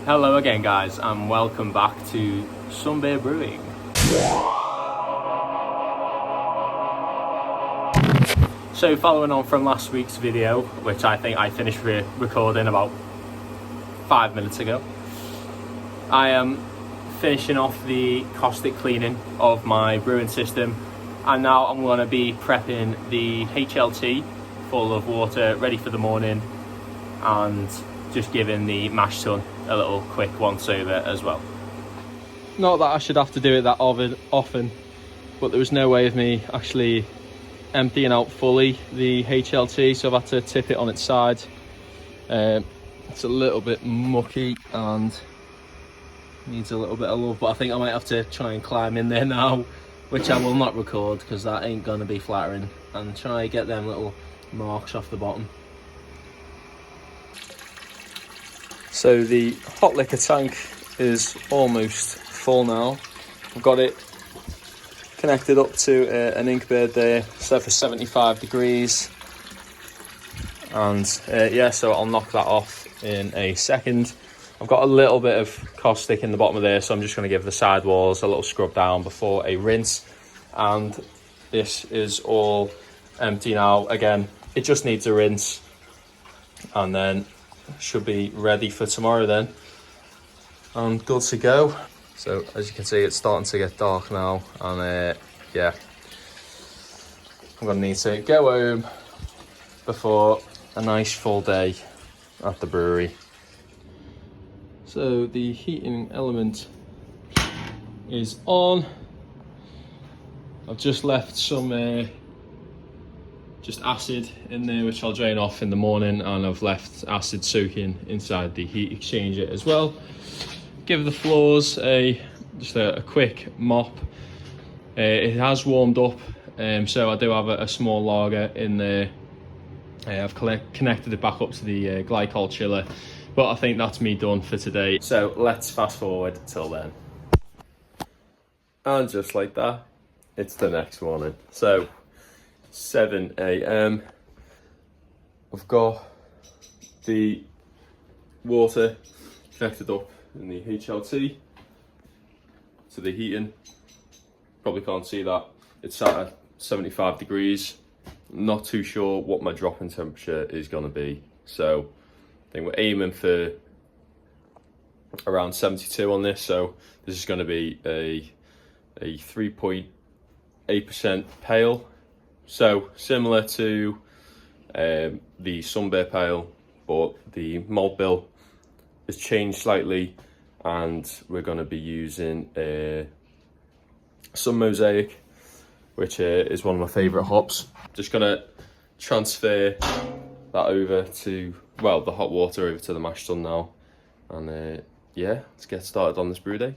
Hello again guys, and welcome back to Some Beer Brewing. So following on from last week's video, which I think I finished recording about 5 minutes ago, I am finishing off the caustic cleaning of my brewing system, and now I'm going to be prepping the HLT full of water ready for the morning and just giving the mash tun a little quick once over as well. Not that I should have to do it that often, but there was no way of me actually emptying out fully the HLT, so I've had to tip it on its side. It's a little bit mucky and needs a little bit of love, but I think I might have to try and climb in there now, which I will not record because that ain't going to be flattering, and try and get them little marks off the bottom. So the hot liquor tank is almost full now. I've got it connected up to an Inkbird there, set for 75 degrees. And yeah, so I'll knock that off in a second. I've got a little bit of caustic in the bottom of there, so I'm just going to give the sidewalls a little scrub down before a rinse. And this is all empty now. Again, it just needs a rinse, and then should be ready for tomorrow then, and good to go. So as you can see, it's starting to get dark now, and yeah, I'm gonna need to go home before a nice full day at the brewery. So the heating element is on. I've just left some just acid in there, which I'll drain off in the morning, and I've left acid soaking inside the heat exchanger as well. Give the floors just a quick mop. It has warmed up, so I do have a small lager in there. I've connected it back up to the glycol chiller, but I think that's me done for today. So let's fast forward till then. And just like that, it's the next morning. So 7 a.m. I've got the water connected up in the HLT to the heating. Probably can't see that. It's sat at 75 degrees. Not too sure what my drop-in temperature is going to be. So I think we're aiming for around 72 on this. So this is going to be a 3.8% pale. So similar to the Sun Beer Pale, but the malt bill has changed slightly, and we're going to be using some Mosaic, which is one of my favourite hops. Just going to transfer that over to, well, the hot water over to the mash tun now, and yeah, let's get started on this brew day.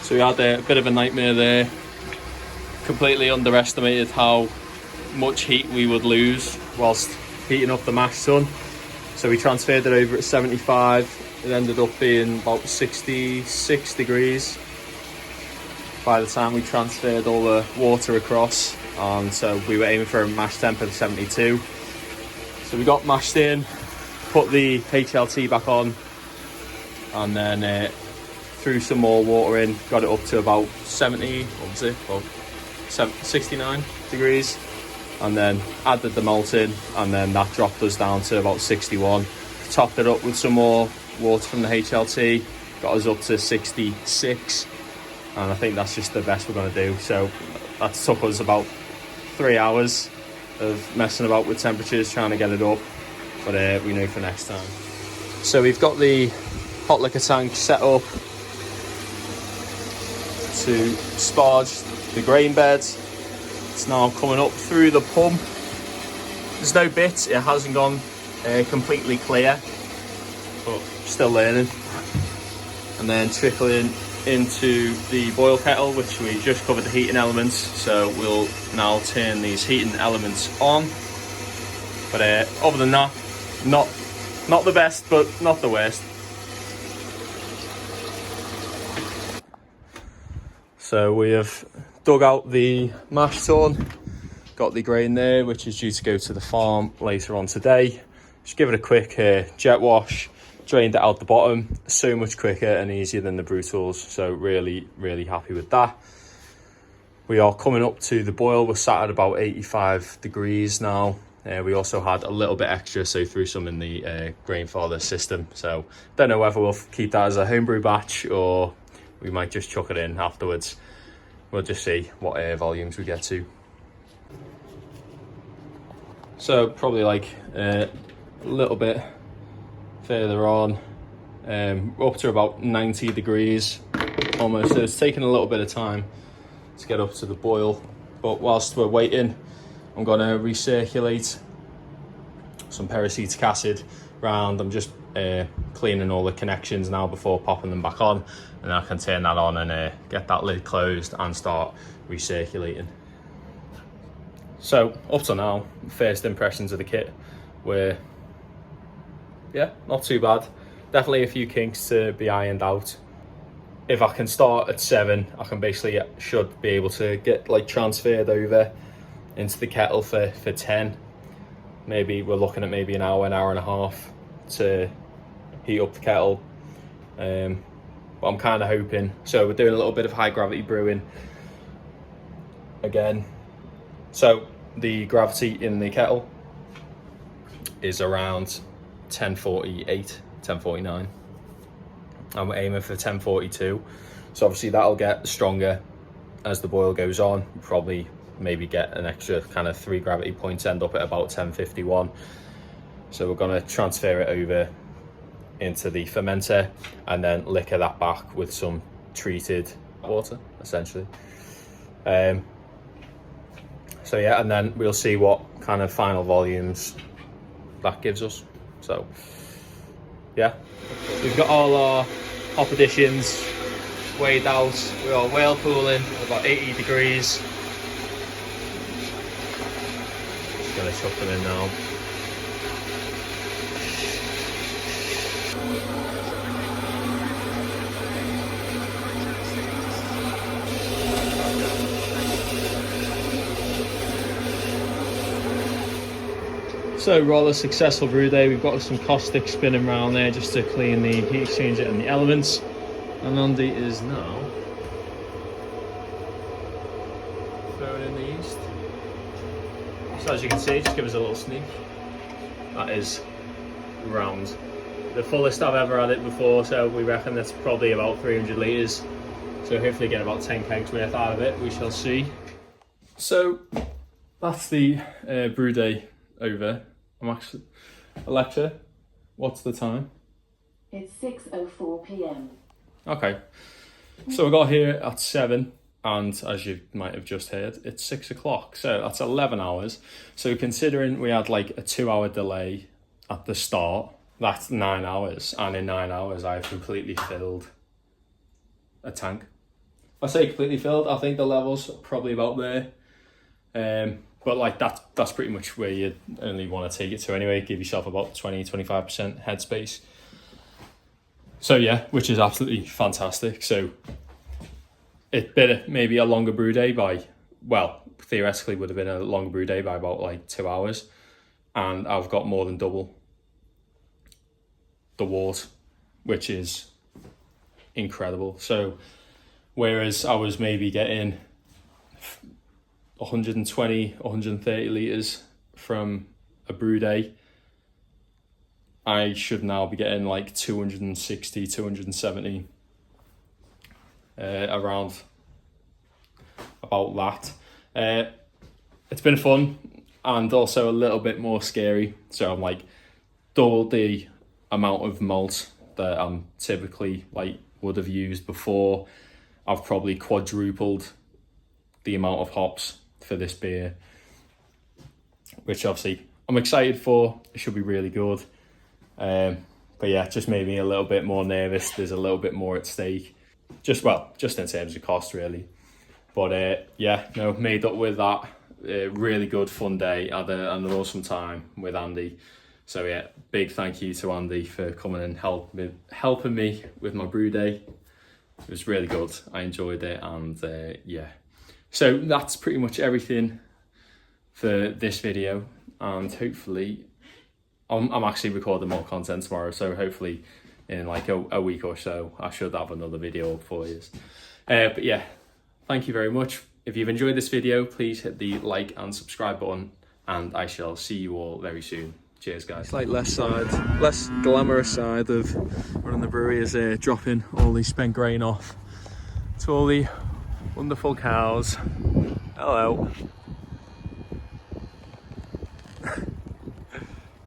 So we had a bit of a nightmare there. Completely underestimated how much heat we would lose whilst heating up the mash tun. So we transferred it over at 75. It ended up being about 66 degrees by the time we transferred all the water across. And so we were aiming for a mash temp of 72. So we got mashed in, put the HLT back on, and then threw some more water in, got it up to about 70, what was it, about 69 degrees, and then added the malt in, and then that dropped us down to about 61. Topped it up with some more water from the HLT, got us up to 66, and I think that's just the best we're going to do. So that took us about 3 hours of messing about with temperatures, trying to get it up, but we know for next time. So we've got the hot liquor tank set up to sparge the grain bed. It's now coming up through the pump. There's no bits, it hasn't gone completely clear, but still learning. And then trickling into the boil kettle, which we just covered the heating elements. So we'll now turn these heating elements on. But other than that, not the best, but not the worst. So we have dug out the mash tun, got the grain there, which is due to go to the farm later on today. Just give it a quick jet wash, drained it out the bottom. So much quicker and easier than the brew tools. So really, really happy with that. We are coming up to the boil. We're sat at about 85 degrees now. We also had a little bit extra, so threw some in the grain father system. So don't know whether we'll keep that as a homebrew batch or we might just chuck it in afterwards. We'll just see what volumes we get to. So probably like a little bit further on, up to about 90 degrees almost. So it's taking a little bit of time to get up to the boil. But whilst we're waiting, I'm going to recirculate some peracetic acid round. I'm just cleaning all the connections now before popping them back on, and I can turn that on and get that lid closed and start recirculating. So up to now, first impressions of the kit were, yeah, not too bad. Definitely a few kinks to be ironed out. If I can start at 7, I can basically should be able to get like transferred over into the kettle for 10. Maybe we're looking at maybe an hour and a half to heat up the kettle. But I'm kind of hoping. So we're doing a little bit of high gravity brewing again. So the gravity in the kettle is around 1048, 1049. I'm aiming for 1042. So obviously that'll get stronger as the boil goes on. Probably maybe get an extra kind of 3 gravity points, end up at about 1051. So we're going to transfer it over into the fermenter and then liquor that back with some treated water, essentially. So yeah, and then we'll see what kind of final volumes that gives us. So yeah, we've got all our hop additions weighed out. We are whirlpooling at about 80 degrees. Just gonna chuck them in now. So rather successful brew day. We've got some caustic spinning around there just to clean the heat exchanger and the elements. And Andy is now throwing in the yeast. So as you can see, just give us a little sneak. That is round. The fullest I've ever had it before, so we reckon that's probably about 300 litres. So hopefully get about 10 kegs worth out of it, we shall see. So that's the brew day over. I'm actually, Alexa, what's the time? It's 6:04 p.m. Okay, so we got here at 7, and as you might have just heard, it's 6 o'clock, so that's 11 hours. So considering we had like a 2-hour delay at the start, that's 9 hours, and in 9 hours I've completely filled a tank. I say completely filled, I think the level's probably about there. But like that's pretty much where you only want to take it to anyway. Give yourself about 20-25% headspace. So yeah, which is absolutely fantastic. So it been maybe a longer brew day by, well, theoretically would have been a longer brew day by about like 2 hours. And I've got more than double the wort, which is incredible. So whereas I was maybe getting 120, 130 litres from a brew day, I should now be getting like 260, 270, around about that. It's been fun and also a little bit more scary. So I'm like double the amount of malt that I'm typically like would have used before. I've probably quadrupled the amount of hops for this beer, which obviously I'm excited for. It should be really good. But yeah, it just made me a little bit more nervous. There's a little bit more at stake. just in terms of cost really. But yeah, no, made up with that. Really good fun day. Had an awesome time with Andy. So yeah, big thank you to Andy for coming and helping me with my brew day. It was really good. I enjoyed it, and yeah. So that's pretty much everything for this video, and hopefully I'm actually recording more content tomorrow, so hopefully in like a week or so I should have another video up for you. But yeah, thank you very much. If you've enjoyed this video, please hit the like and subscribe button, and I shall see you all very soon. Cheers, guys. It's like less glamorous side of running the brewery is dropping all the spent grain off to all the wonderful cows. Hello.